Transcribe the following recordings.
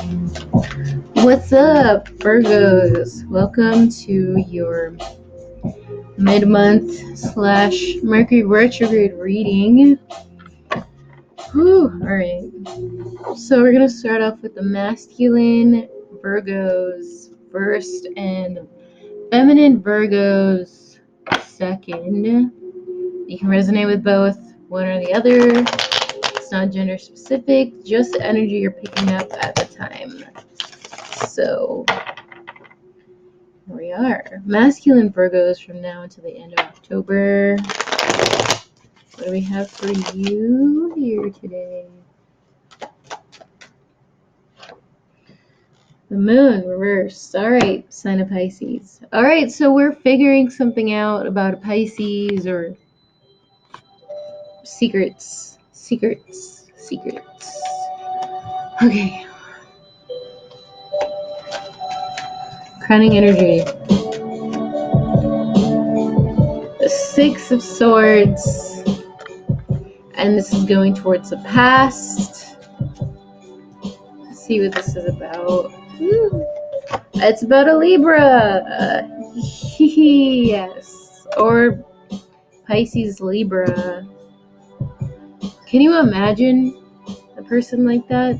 What's up, Virgos? Welcome to your mid-month / Mercury retrograde reading. Alright. So we're going to start off with the masculine Virgos first and feminine Virgos second. You can resonate with both, one or the other. It's not gender specific, just the energy you're picking up at the time. So here we are. Masculine Virgos from now until the end of October. What do we have for you here today? The moon reverse. Alright, sign of Pisces. Alright, so we're figuring something out about a Pisces or secrets. Okay. Crowning energy. The Six of Swords. And this is going towards the past. Let's see what this is about. It's about a Libra. Yes. Or Pisces Libra. Can you imagine a person like that?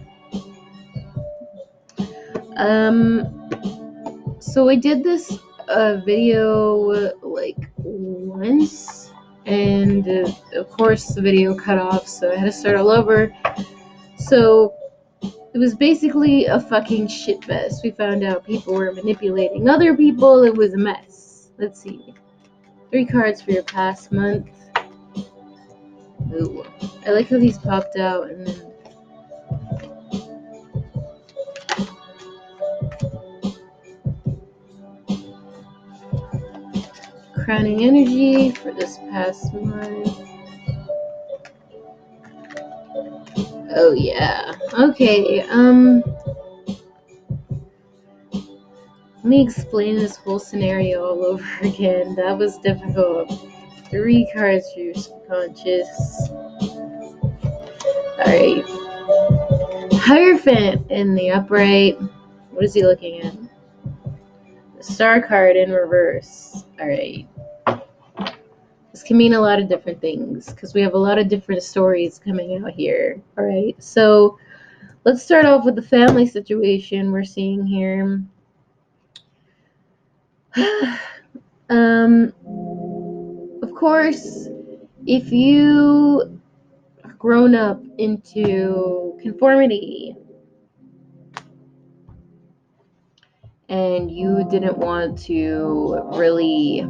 So I did this video like once, and of course the video cut off, so I had to start all over. So it was basically a fucking shit fest. We found out people were manipulating other people. It was a mess. Let's see. 3 cards for your past month. Ooh. I like how these popped out and then crowning energy for this past month. Oh yeah. Okay, let me explain this whole scenario all over again. That was difficult. 3 cards for your subconscious. Alright. Hierophant in the upright. What is he looking at? The Star card in reverse. Alright. This can mean a lot of different things because we have a lot of different stories coming out here. Alright, so let's start off with the family situation we're seeing here. Of course, if you are grown up into conformity and you didn't want to really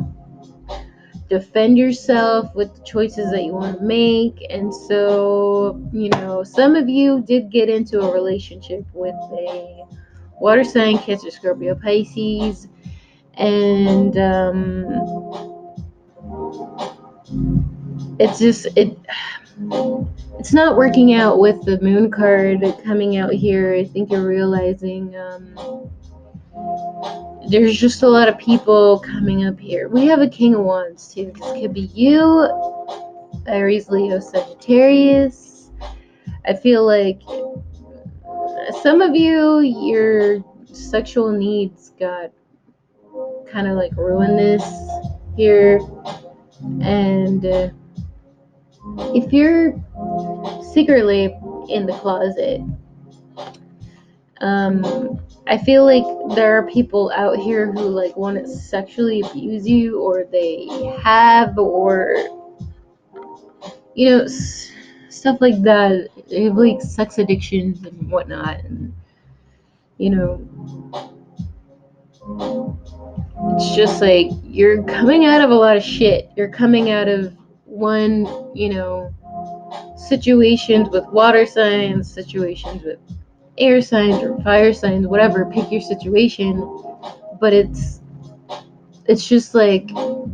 defend yourself with the choices that you want to make, and so, you know, some of you did get into a relationship with a water sign, Cancer, Scorpio, Pisces, and it's not working out with the moon card coming out here. I think you're realizing there's just a lot of people coming up here. We have a King of Wands too. This could be you, Aries, Leo, Sagittarius. I feel like some of you, your sexual needs got kind of like ruined this here. And if you're secretly in the closet, I feel like there are people out here who like want to sexually abuse you, or they have, or you know, stuff like that. They have like sex addictions and whatnot, and you know, it's just like you're coming out of a lot of shit. You're coming out of one, you know, situations with water signs, situations with air signs or fire signs, whatever, pick your situation. But it's just like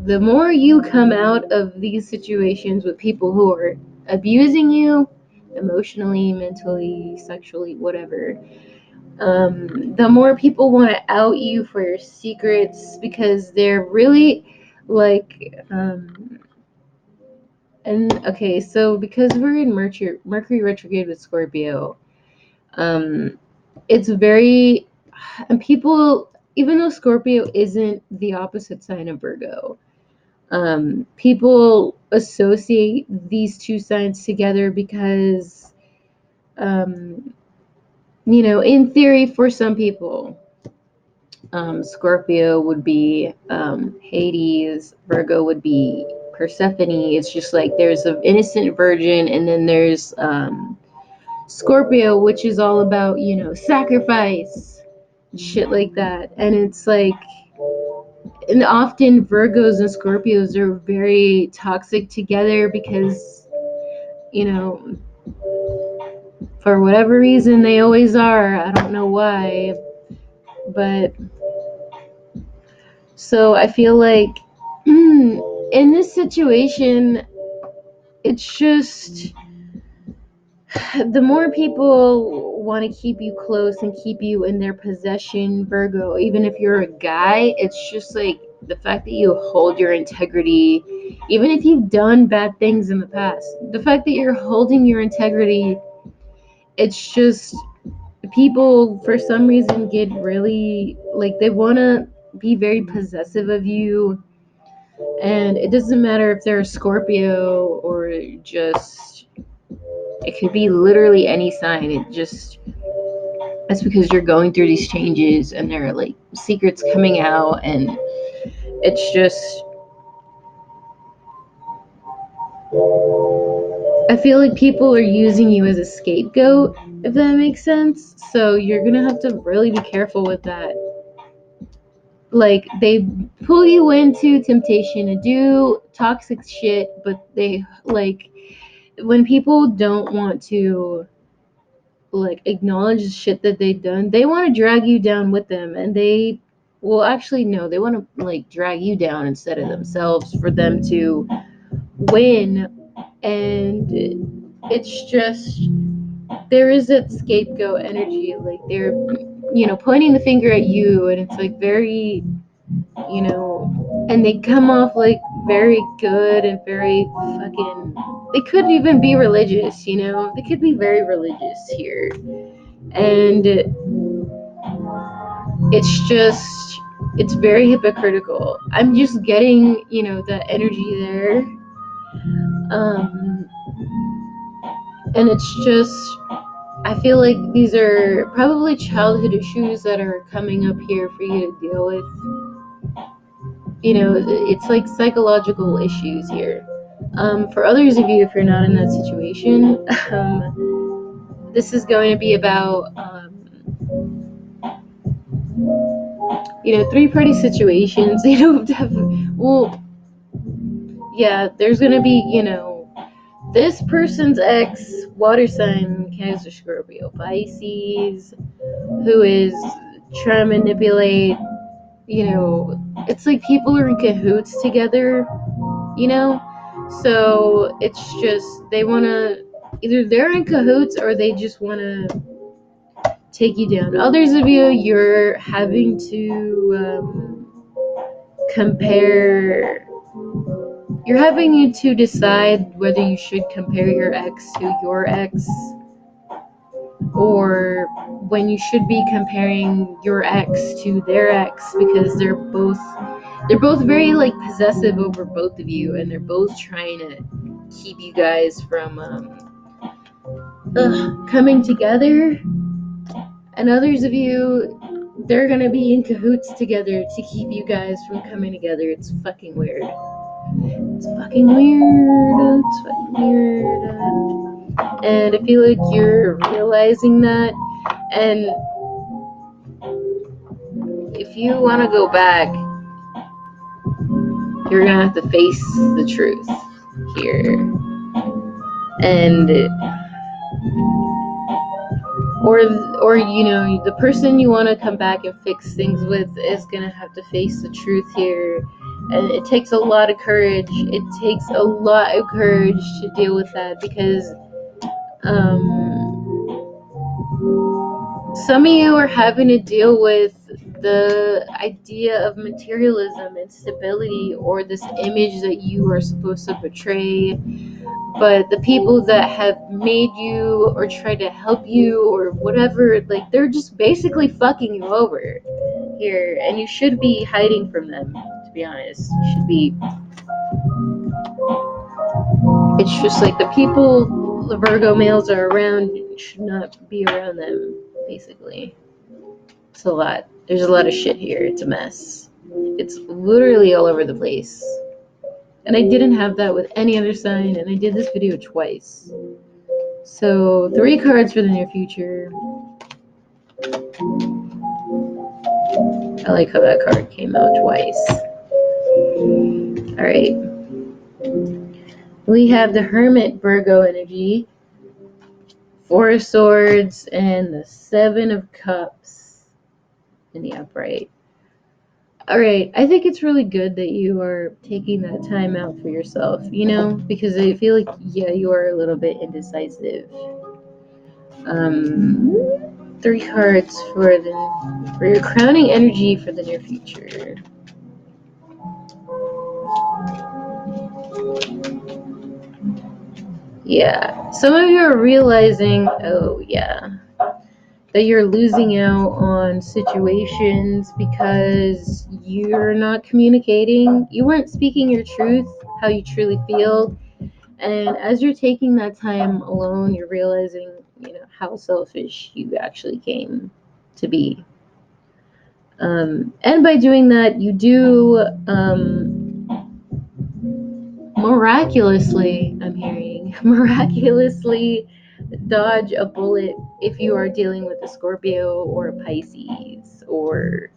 the more you come out of these situations with people who are abusing you emotionally, mentally, sexually, whatever, the more people want to out you for your secrets because they're really like and okay, so because we're in Mercury retrograde with Scorpio, it's very, and people, even though Scorpio isn't the opposite sign of Virgo, people associate these two signs together because, um, in theory, for some people, Scorpio would be Hades, Virgo would be Persephone. It's just like there's an innocent virgin, and then there's Scorpio, which is all about, sacrifice, shit like that. And it's like, and often Virgos and Scorpios are very toxic together because, you know, for whatever reason, they always are. I don't know why. But so I feel like in this situation, it's just the more people want to keep you close and keep you in their possession, Virgo, even if you're a guy, it's just like the fact that you hold your integrity, even if you've done bad things in the past, the fact that you're holding your integrity, it's just people for some reason get really like they want to be very possessive of you. And it doesn't matter if they're a Scorpio or just, it could be literally any sign. That's because you're going through these changes and there are like secrets coming out, and it's just, I feel like people are using you as a scapegoat, if that makes sense. So you're gonna have to really be careful with that. Like, they pull you into temptation to do toxic shit, but they like, when people don't want to like acknowledge the shit that they've done, they want to drag you down with them, and they, well, actually no, they want to like drag you down instead of themselves for them to win. And it's just, there is that scapegoat energy, like they're, pointing the finger at you, and it's like very, and they come off like very good and very fucking, they could even be religious, they could be very religious here. And it's just, it's very hypocritical. I'm just getting, the energy there. um and it's just, I feel like these are probably childhood issues that are coming up here for you to deal with. It's like psychological issues here. For others of you, if you're not in that situation, this is going to be about, three-party situations. Well, yeah, there's going to be, this person's ex, water sign, Cancer, Scorpio, Pisces, who is trying to manipulate, it's like people are in cahoots together, you know? So it's just, they want to, either they're in cahoots or they just want to take you down. Others of you, you're having to compare, you're having to decide whether you should compare your ex to your ex, or when you should be comparing your ex to their ex, because they're both very like possessive over both of you, and they're both trying to keep you guys from coming together. And others of you, they're gonna be in cahoots together to keep you guys from coming together. It's fucking weird. It's fucking weird. It's fucking weird. And I feel like you're realizing that. And if you want to go back, you're gonna have to face the truth here. And or the person you want to come back and fix things with is gonna have to face the truth here. And it takes a lot of courage. It takes a lot of courage to deal with that, because some of you are having to deal with the idea of materialism and stability, or this image that you are supposed to portray. but the people that have made you or tried to help you or whatever, like, they're just basically fucking you over here, and you should be hiding from them, to be honest. You should be. It's just like the people the Virgo males are around should not be around them, basically. It's a lot. There's a lot of shit here. It's a mess. It's literally all over the place. And I didn't have that with any other sign, and I did this video twice. So 3 cards for the near future. I like how that card came out twice. Alright. We have the Hermit Virgo energy, 4 of Swords, and the 7 of Cups in the upright. Alright, I think it's really good that you are taking that time out for yourself, you know, because I feel like, yeah, you are a little bit indecisive. 3 cards for your crowning energy for the near future. Yeah, some of you are realizing, that you're losing out on situations because you're not communicating. You weren't speaking your truth, how you truly feel. And as you're taking that time alone, you're realizing, how selfish you actually came to be. And by doing that, you do miraculously dodge a bullet if you are dealing with a Scorpio or a Pisces, or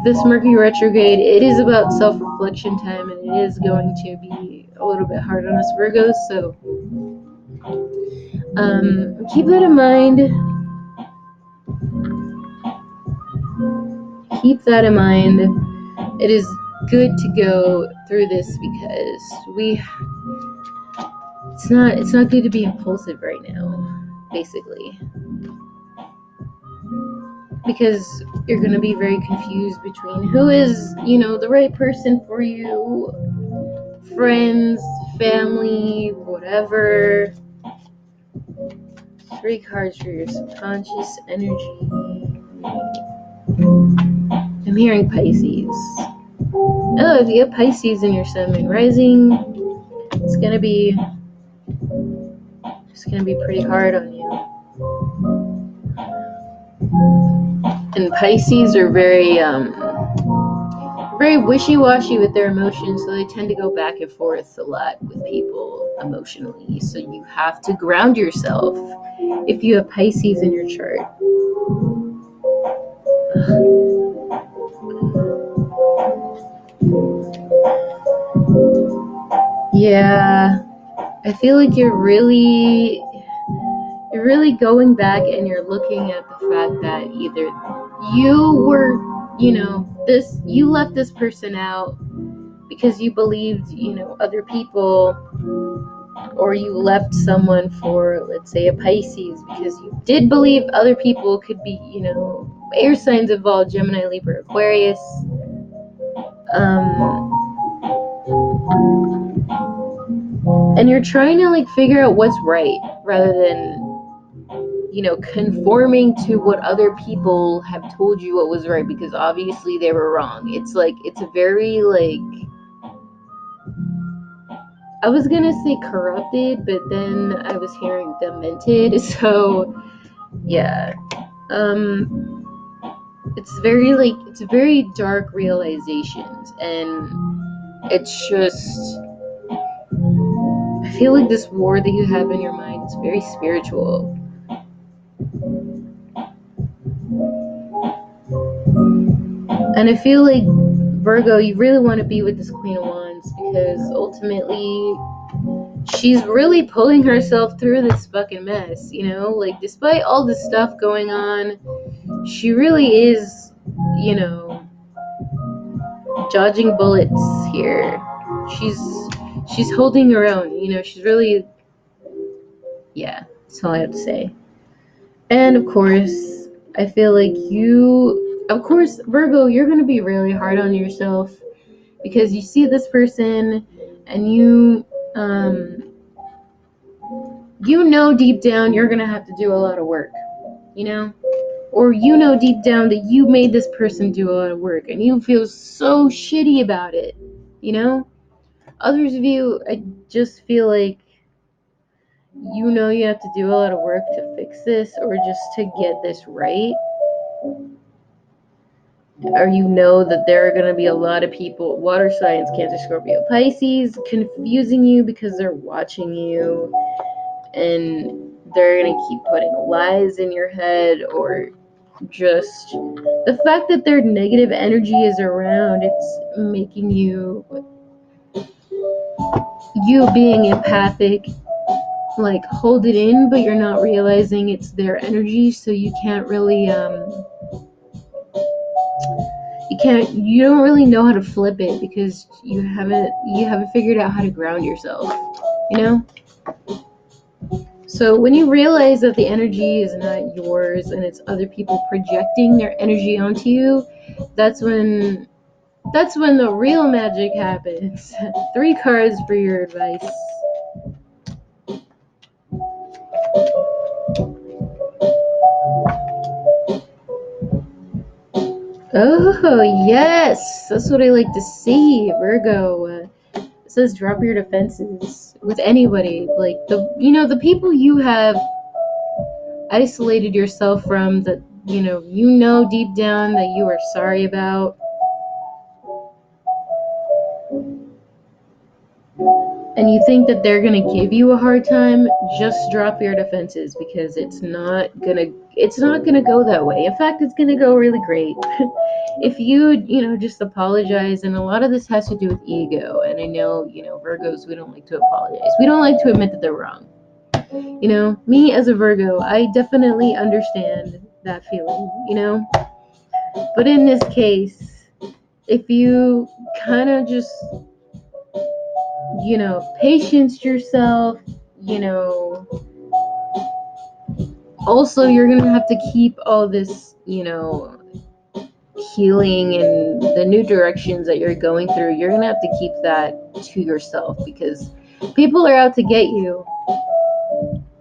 this Mercury retrograde. It is about self-reflection time, and it is going to be a little bit hard on us Virgos, so keep that in mind. It is good to go through this because it's not good to be impulsive right now, basically, because you're going to be very confused between who is, the right person for you, friends, family, whatever. 3 cards for your subconscious energy. I'm hearing Pisces. Oh, if you have Pisces in your Sun and Rising, it's gonna be pretty hard on you. And Pisces are very wishy-washy with their emotions, so they tend to go back and forth a lot with people emotionally. So you have to ground yourself if you have Pisces in your chart. Yeah, I feel like you're really going back and you're looking at the fact that either you were, you left this person out because you believed, other people, or you left someone for, let's say, a Pisces because you did believe other people could be, air signs involved, Gemini, Libra, Aquarius. And you're trying to figure out what's right rather than conforming to what other people have told you what was right, because obviously they were wrong. It's a very I was gonna say corrupted, but then I was hearing demented, so yeah. It's very dark realizations, and it's just, I feel like this war that you have in your mind is very spiritual. And I feel like, Virgo, you really want to be with this Queen of Wands because ultimately she's really pulling herself through this fucking mess, despite all this stuff going on, she really is, dodging bullets here. She's holding her own, she's really, yeah, that's all I have to say. And of course, I feel like Virgo, you're going to be really hard on yourself because you see this person and you know deep down you're gonna have to do a lot of work, you know, or you know deep down that you made this person do a lot of work and you feel so shitty about it, you know. Others of you, I just feel like you know you have to do a lot of work to fix this or just to get this right, or you know that there are going to be a lot of people, water signs, Cancer, Scorpio, Pisces, confusing you because they're watching you and they're going to keep putting lies in your head, or just the fact that their negative energy is around, it's making you being empathic, like hold it in, but you're not realizing it's their energy, so you can't really you don't really know how to flip it because you haven't figured out how to ground yourself, you know. So when you realize that the energy is not yours and it's other people projecting their energy onto you, that's when the real magic happens. 3 cards for your advice. Oh yes, that's what I like to see, Virgo. It says drop your defenses with anybody, like the people you have isolated yourself from, that you know deep down that you are sorry about, and you think that they're gonna give you a hard time. Just drop your defenses, because it's not gonna go that way. In fact, it's gonna go really great. If you just apologize. And a lot of this has to do with ego, and I know Virgos, we don't like to apologize, we don't like to admit that they're wrong. Me as a Virgo, I definitely understand that feeling. But in this case, if you kind of just patience yourself, you know also you're gonna have to keep all this healing and the new directions that you're going through. You're gonna have to keep that to yourself, because people are out to get you.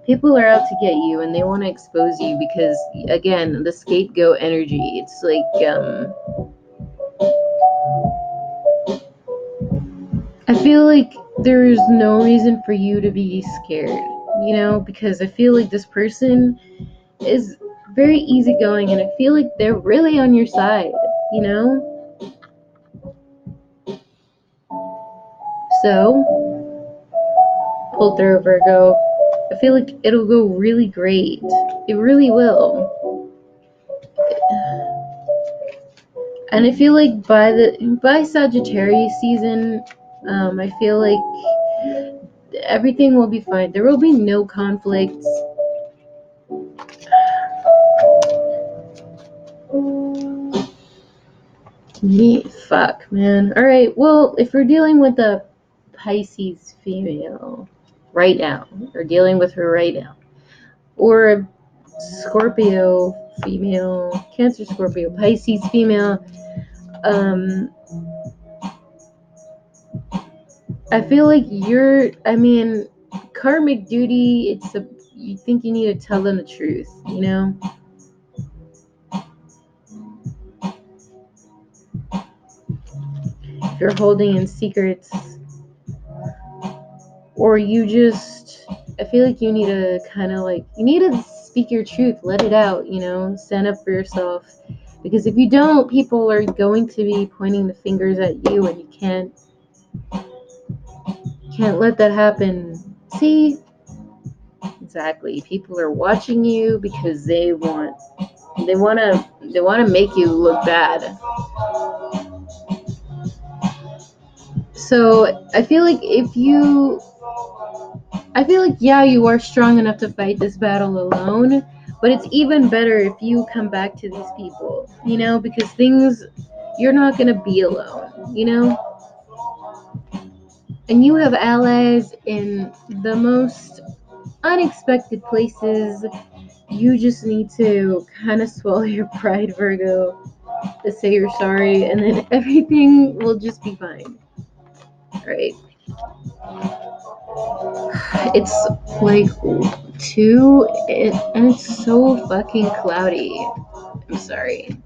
People are out to get you, and they want to expose you, because again, the scapegoat energy, it's like I feel like there's no reason for you to be scared, because I feel like this person is very easygoing, and I feel like they're really on your side, you know? So, pull through, Virgo. I feel like it'll go really great. It really will. And I feel like by Sagittarius season, I feel like everything will be fine. There will be no conflicts. Fuck, man. Alright, well, if we're dealing with a Pisces female right now, or dealing with her right now, or a Scorpio female, Cancer, Scorpio, Pisces female, I feel like karmic duty, you think you need to tell them the truth, If you're holding in secrets, or I feel like you need to speak your truth, let it out, stand up for yourself. Because if you don't, people are going to be pointing the fingers at you, and you can't let that happen. See? Exactly. People are watching you because they want to make you look bad. So yeah, you are strong enough to fight this battle alone, but it's even better if you come back to these people, because you're not going to be alone, and you have allies in the most unexpected places. You just need to kind of swallow your pride, Virgo, to say you're sorry, and then everything will just be fine. All right. It's like 2 and it's so fucking cloudy. I'm sorry.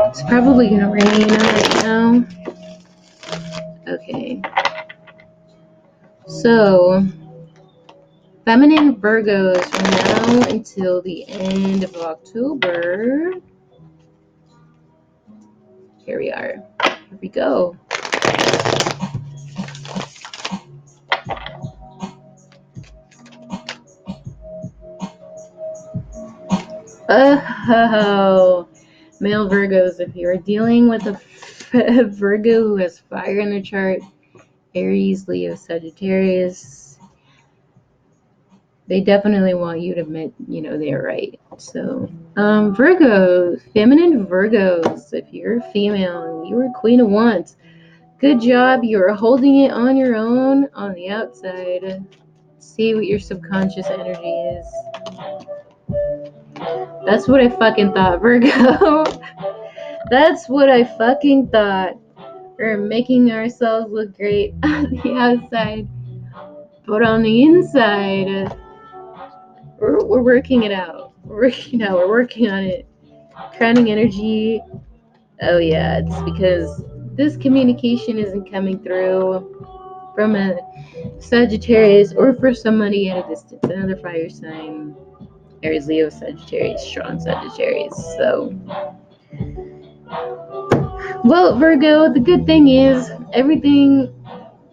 It's probably gonna rain right now. Okay. So, feminine Virgos from now until the end of October. Here we are. Here we go. Oh, male Virgos, if you're dealing with a Virgo who has fire in their chart, Aries, Leo, Sagittarius, they definitely want you to admit, they're right. So, Virgos, feminine Virgos, if you're female, you're a queen of wands. Good job. You're holding it on your own on the outside. See what your subconscious energy is. That's what I fucking thought, Virgo. That's what I fucking thought. We're making ourselves look great on the outside, but on the inside, we're working it out. We're working on it. Crowning energy. Oh yeah, it's because this communication isn't coming through from a Sagittarius or for somebody at a distance. Another fire sign. Aries, Leo, Sagittarius, strong Sagittarius. So, well, Virgo, the good thing is everything,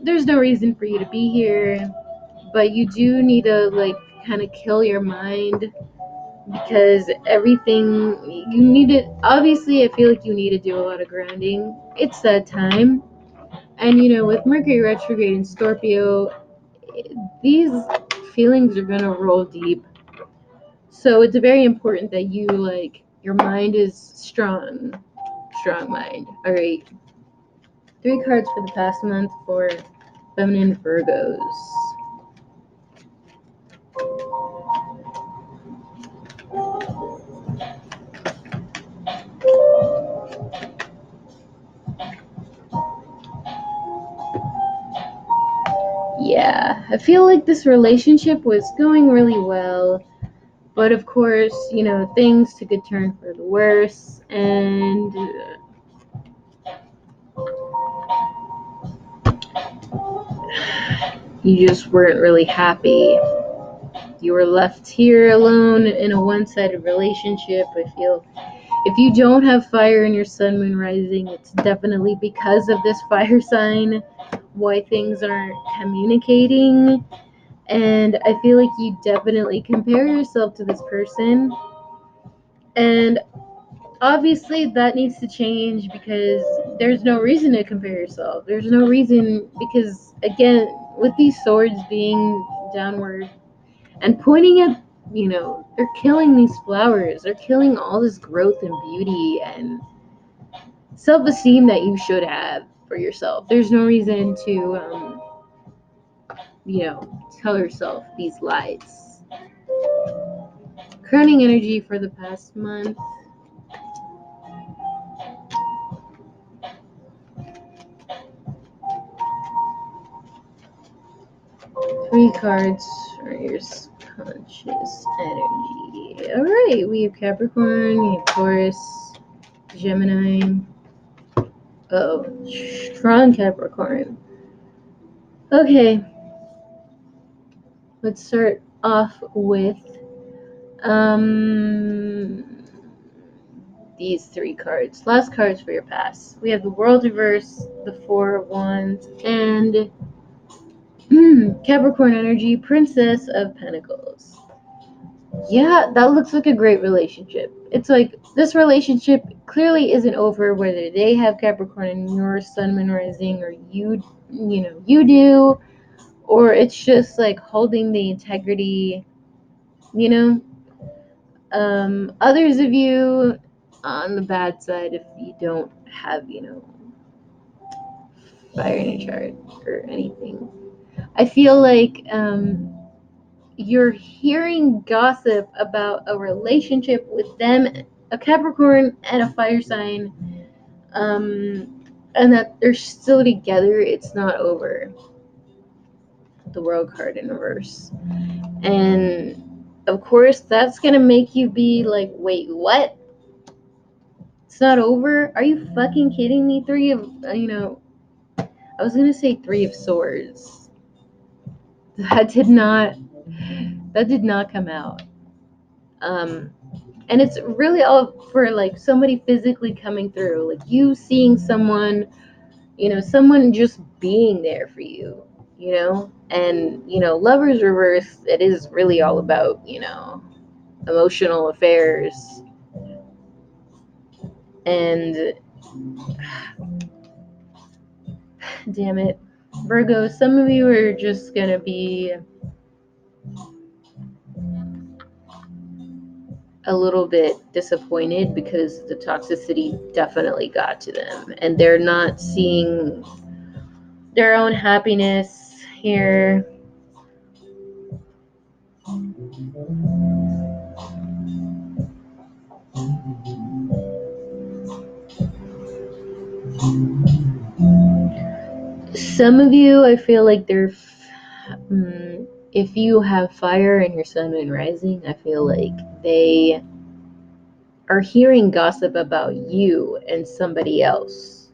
there's no reason for you to be here, but you do need to, kind of kill your mind because everything, you need it. Obviously, I feel like you need to do a lot of grounding. It's that time. And, with Mercury retrograde and Scorpio, these feelings are going to roll deep. So it's very important that you, your mind is strong. Strong mind. All right. 3 cards for the past month for feminine Virgos. Yeah, I feel like this relationship was going really well, but of course, things took a turn for the worse, and you just weren't really happy. You were left here alone in a one-sided relationship. I feel if you don't have fire in your sun, moon, rising, it's definitely because of this fire sign why things aren't communicating. And I feel like you definitely compare yourself to this person. And obviously that needs to change because there's no reason to compare yourself. There's no reason because, again, with these swords being downward and pointing at, they're killing these flowers. They're killing all this growth and beauty and self-esteem that you should have for yourself. There's no reason to, tell yourself these lies. Crowning energy for the past month. Three cards for your conscious energy. Alright, we have Capricorn, we have Taurus, Gemini. Oh, strong Capricorn. Okay, let's start off with these 3 cards. Last cards for your pass. We have the World Reverse, the 4 of Wands, and Capricorn energy, Princess of Pentacles. Yeah, that looks like a great relationship. It's like this relationship clearly isn't over whether they have Capricorn in your sun, moon, rising, or you do, or it's just like holding the integrity, others of you on the bad side if you don't have, fire in your chart or anything. I feel like you're hearing gossip about a relationship with them, a Capricorn and a fire sign, and that they're still together. It's not over. The World card in reverse. And of course, that's gonna make you be like, wait, what? It's not over? Are you fucking kidding me? Three of, I was gonna say Three of Swords. That did not come out. And it's really all for like somebody physically coming through, like you seeing someone, someone just being there for you, and Lovers reverse, it is really all about, emotional affairs. And damn it, Virgo, some of you are just gonna be a little bit disappointed because the toxicity definitely got to them and they're not seeing their own happiness here. Some of you, I feel like if you have fire in your sun and rising, I feel like they are hearing gossip about you and somebody else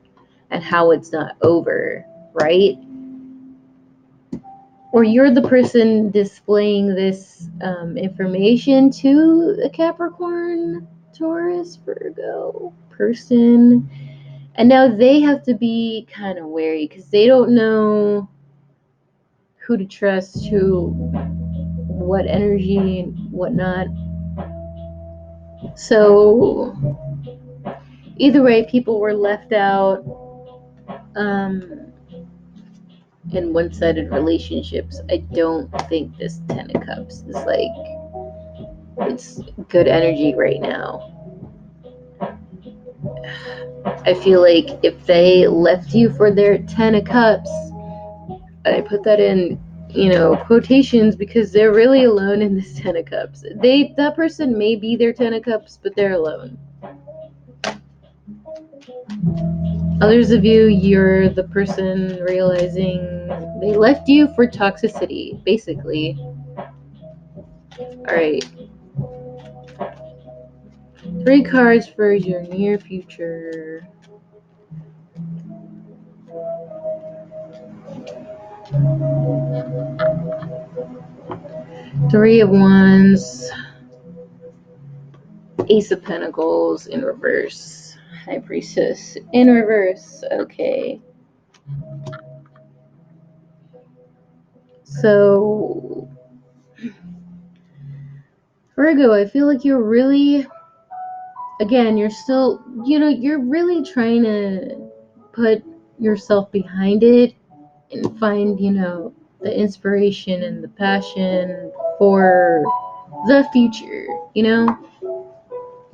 and how it's not over, right? Or you're the person displaying this information to a Capricorn, Taurus, Virgo person. And now they have to be kind of wary because they don't know who to trust, what energy and whatnot. So either way, people were left out in one-sided relationships. I don't think this Ten of Cups is like, it's good energy right now. I feel like if they left you for their Ten of Cups, I put that in, quotations because they're really alone in this Ten of Cups. That person may be their Ten of Cups, but they're alone. Others of you, you're the person realizing they left you for toxicity, basically. Alright. 3 cards for your near future. Three of Wands. Ace of Pentacles in reverse. High Priestess in reverse. Okay. So, Virgo, I feel like you're really, again, you're still, you're really trying to put yourself behind it and find, the inspiration and the passion for the future,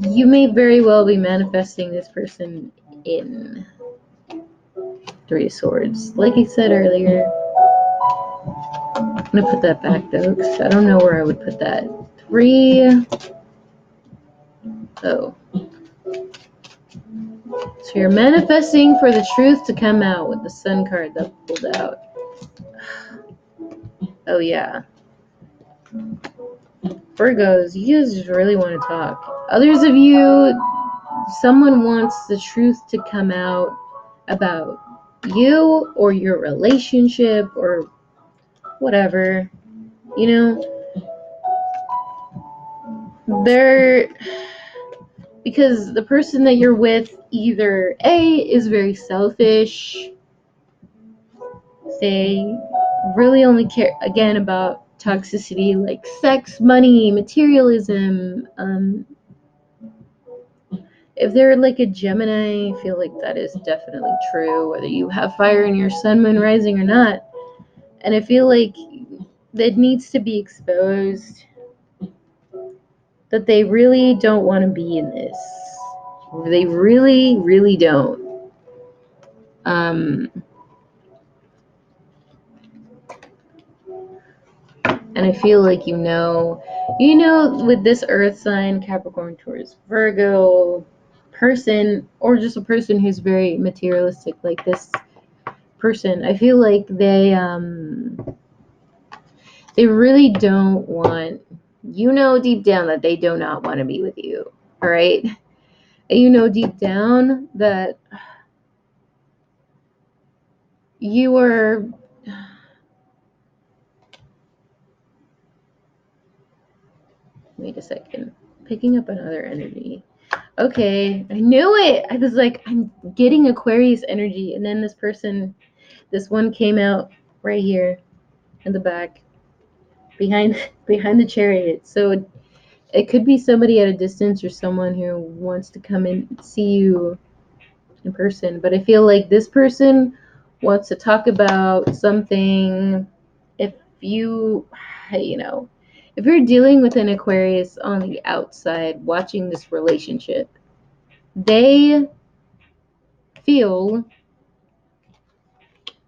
You may very well be manifesting this person in Three of Swords. Like I said earlier, I'm going to put that back though, because I don't know where I would put that. Oh. So you're manifesting for the truth to come out with the Sun card that pulled out. Oh yeah. Virgos, you guys just really want to talk. Others of you, someone wants the truth to come out about you or your relationship or whatever. They're, because the person that you're with either A, is very selfish, they really only care, again, about toxicity like sex, money, materialism. If they're like a Gemini, I feel like that is definitely true, whether you have fire in your sun, moon, rising or not. And I feel like that needs to be exposed, that they really don't want to be in this. They really, really don't. And I feel like with this earth sign, Capricorn, Taurus, Virgo person, or just a person who's very materialistic, like this person, I feel like they really don't want, you know, deep down that they do not want to be with you. All right. And you know deep down that you are, wait a second, picking up another energy. Okay, I knew it. I was like, I'm getting Aquarius energy, and then this one came out right here in the back, behind behind the chariot. So it could be somebody at a distance or someone who wants to come and see you in person. But I feel like this person wants to talk about something. If you, you know, if you're dealing with an Aquarius on the outside watching this relationship, they feel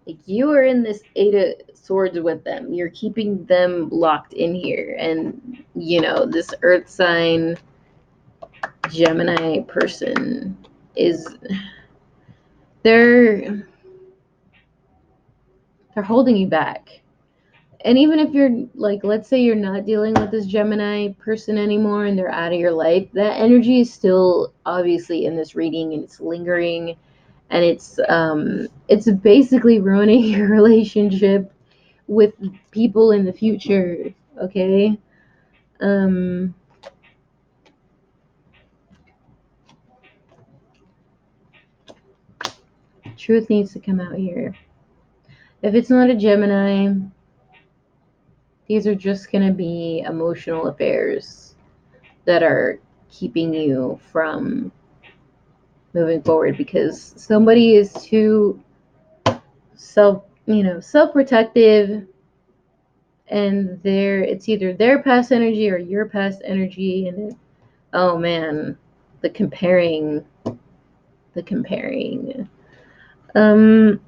like you are in this Eight of Swords with them. You're keeping them locked in here. And, you know, this earth sign Gemini person is, they're they're holding you back. And even if you're like, let's say you're not dealing with this Gemini person anymore and they're out of your life, that energy is still obviously in this reading, and it's lingering, and it's basically ruining your relationship with people in the future. Okay. um Truth needs to come out here. If it's not a Gemini, these are just going to be emotional affairs that are keeping you from moving forward, because somebody is too self protective, and it's either their past energy or your past energy. And oh man, the comparing the comparing um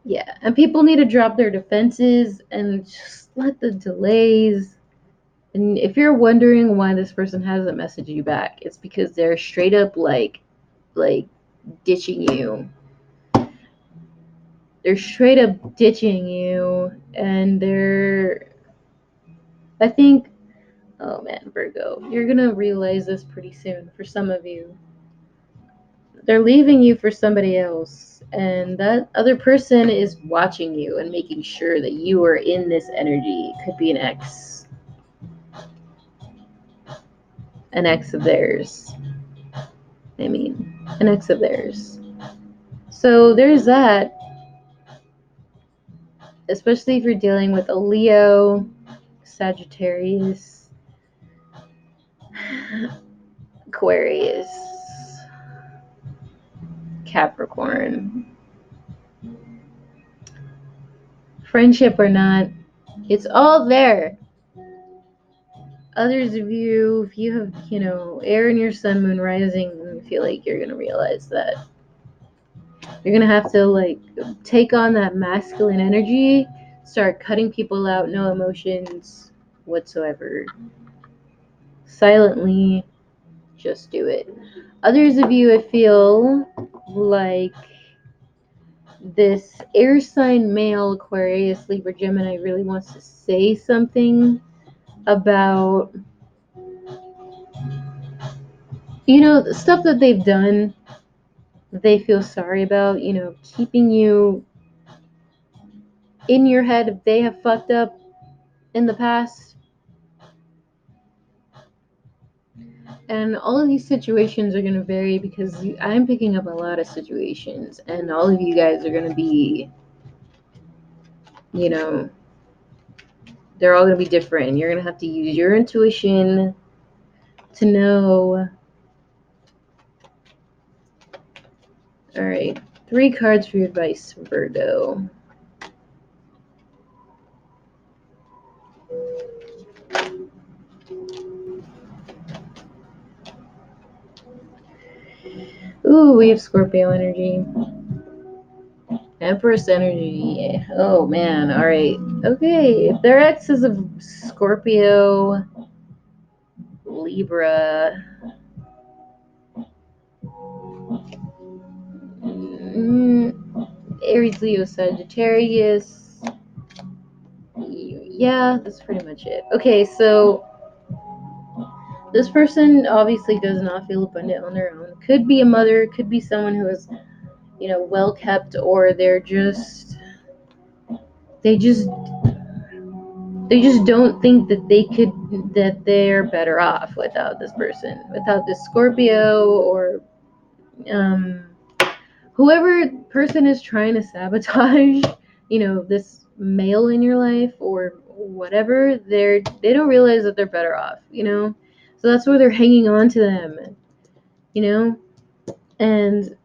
yeah, and people need to drop their defenses and just let the delays. And if you're wondering why this person hasn't messaged you back, it's because they're straight up like ditching you. They're straight up ditching you, and I think, oh man, Virgo, you're gonna realize this pretty soon for some of you. They're leaving you for somebody else, and that other person is watching you and making sure that you are in this energy. It could be an ex of theirs. I mean, an ex of theirs. So there's that, especially if you're dealing with a Leo, Sagittarius, Aquarius, Capricorn. Friendship or not, it's all there. Others of you, if you have, air in your sun, moon, rising, I feel like you're going to realize that you're going to have to, like, take on that masculine energy, start cutting people out, no emotions whatsoever. Silently, just do it. Others of you, I feel like this air sign male, Aquarius, Libra, Gemini, really wants to say something about, the stuff that they've done, that they feel sorry about, keeping you in your head if they have fucked up in the past. And all of these situations are going to vary, because I'm picking up a lot of situations, and all of you guys are going to be, you know, they're all going to be different. You're going to have to use your intuition to know. All right, 3 cards for your advice, Virgo. Ooh, we have Scorpio energy. Empress energy. Oh man, all right. Okay, if their ex is a Scorpio, Libra, Aries, Leo, Sagittarius. Yeah, that's pretty much it. Okay, so this person obviously does not feel abundant on their own. Could be a mother, could be someone who is, well kept, or they just don't think that they're better off without this person, without this Scorpio, or whoever person is trying to sabotage, this male in your life or whatever. They don't realize that they're better off, so that's why they're hanging on to them, and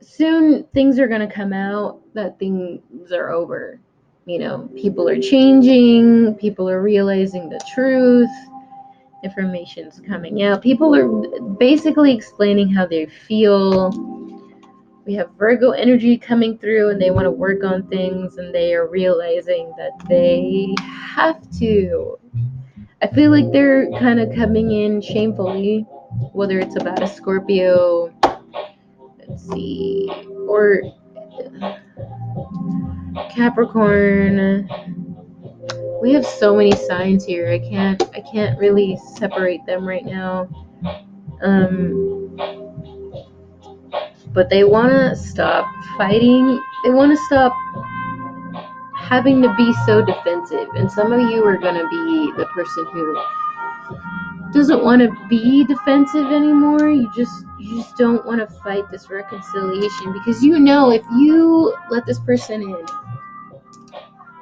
soon things are going to come out that things are over. People are changing, people are realizing the truth, information's coming out, people are basically explaining how they feel. We have Virgo energy coming through, and they want to work on things, and they are realizing that they have to. I feel like they're kind of coming in shamefully, whether it's about a Scorpio, let's see, or Capricorn. We have so many signs here. I can't really separate them right now. But they want to stop fighting. They want to stop having to be so defensive. And some of you are going to be the person who doesn't want to be defensive anymore. You just don't want to fight this reconciliation, because if you let this person in,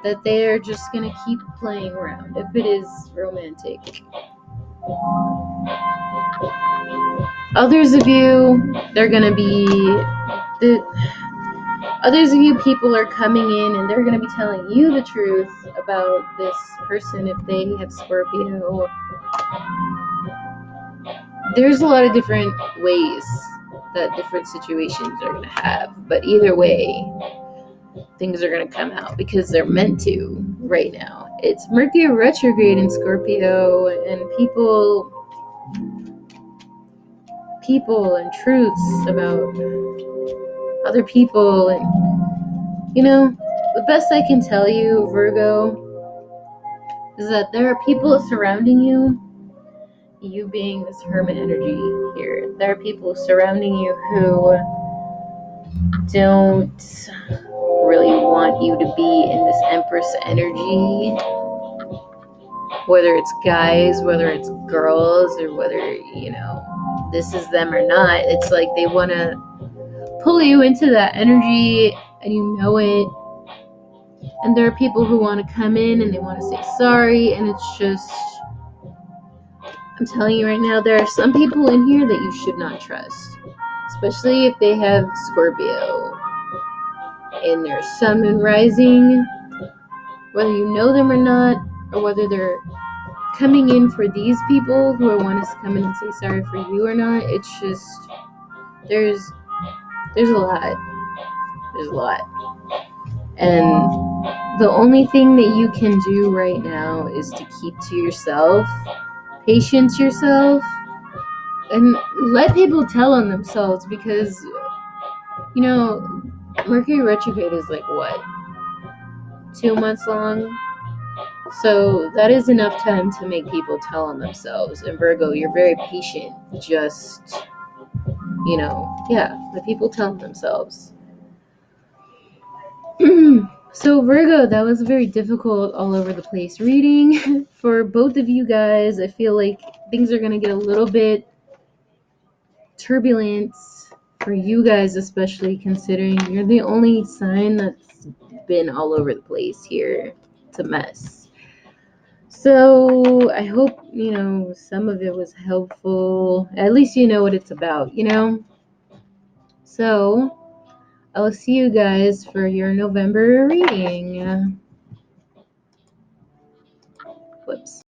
that they're just going to keep playing around, if it is romantic. Others of you, others of you people are coming in, and they're going to be telling you the truth about this person if they have Scorpio. There's a lot of different ways that different situations are going to have, but either way, things are going to come out because they're meant to right now. It's Mercury retrograde in Scorpio, and people and truths about other people. And the best I can tell you, Virgo, is that there are people surrounding you, you being this hermit energy here. There are people surrounding you who don't really want you to be in this Empress energy, whether it's guys, whether it's girls, or whether this is them or not. It's like they want to pull you into that energy, and it. And there are people who want to come in and they want to say sorry, and it's just, I'm telling you right now, there are some people in here that you should not trust, especially if they have Scorpio in their sun and rising, whether you know them or not, or whether they're coming in for these people who want us to come in and say sorry for you or not. It's just, there's a lot. There's a lot. And the only thing that you can do right now is to keep to yourself, patience yourself, and let people tell on themselves, because Mercury retrograde is like what, 2 months long? So that is enough time to make people tell on themselves. And Virgo, you're very patient. Just, let people tell on themselves. So Virgo, that was a very difficult, all over the place reading for both of you guys. I feel like things are going to get a little bit turbulent for you guys, especially considering you're the only sign that's been all over the place here. It's a mess. So I hope, some of it was helpful. At least you know what it's about, So I'll see you guys for your November reading. Whoops.